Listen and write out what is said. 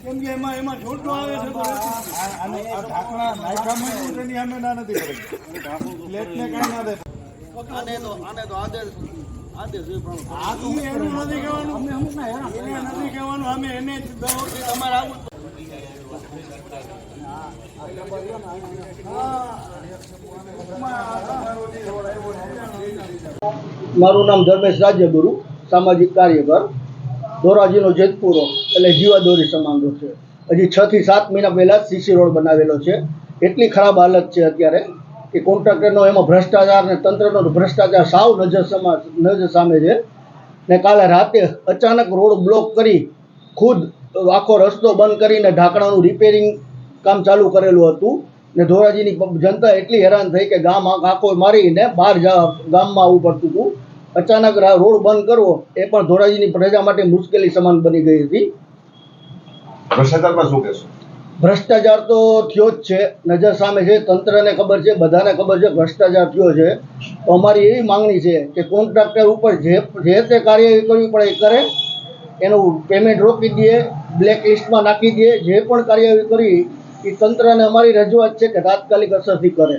કેમ કે એમાં જોડતો આવે છે તો ઢાંકણા નાખ્યામાં તેની સામે ના નથી કરી પ્લેટને કાંઈ ના દે આને તો આદેશ આ તો એનું નથી કહેવાનું અમે અમુક ના એને નથી કહેવાનું અમે એને દવાથી તમારે આવું મારું નામ ધર્મેશ રાજ્યગુરુ, સામાજિક કાર્યકર, ધોરાજીનો જેતપુરો એટલે જીવાદોરી સમાન છે. હજી 6 થી 7 મહિના પહેલાં સીસી રોડ બનાવેલો છે. એટલી ખરાબ હાલત છે અત્યારે કે કોન્ટ્રાક્ટરનો એમાં ભ્રષ્ટાચાર ને તંત્રનો ભ્રષ્ટાચાર સાવ નજર સામે છે. ને કાલે રાતે અચાનક રોડ બ્લોક કરી ખુદ આખો રસ્તો બંધ કરીને ઢાંકણાનું રિપેરિંગ કામ ચાલુ કરેલું હતું. ને ધોરાજીની જનતા એટલી હેરાન થઈ કે ગામ આખો મારીને બહાર ગામમાં આવવું પડતું હતું. અચાનક રોડ બંધ કરવો એ પણ ધોરાજીની પ્રજા માટે મુશ્કેલી સમાન બની ગઈ હતી. ભ્રષ્ટાચારમાં શું કહેશો? ભ્રષ્ટાચાર તો થયો જ છે, નજર સામે છે, તંત્રને ખબર છે, બધાને ખબર છે ભ્રષ્ટાચાર થયો છે. તો અમારી એવી માંગણી છે કે કોન્ટ્રાક્ટર ઉપર જે તે કાર્યવાહી કરવી પડે એ કરે, એનું પેમેન્ટ રોકી દે, બ્લેક લિસ્ટમાં નાખી દે. જે પણ કાર્યવાહી કરી એ તંત્રને અમારી રજૂઆત છે કે તાત્કાલિક અસરથી કરે.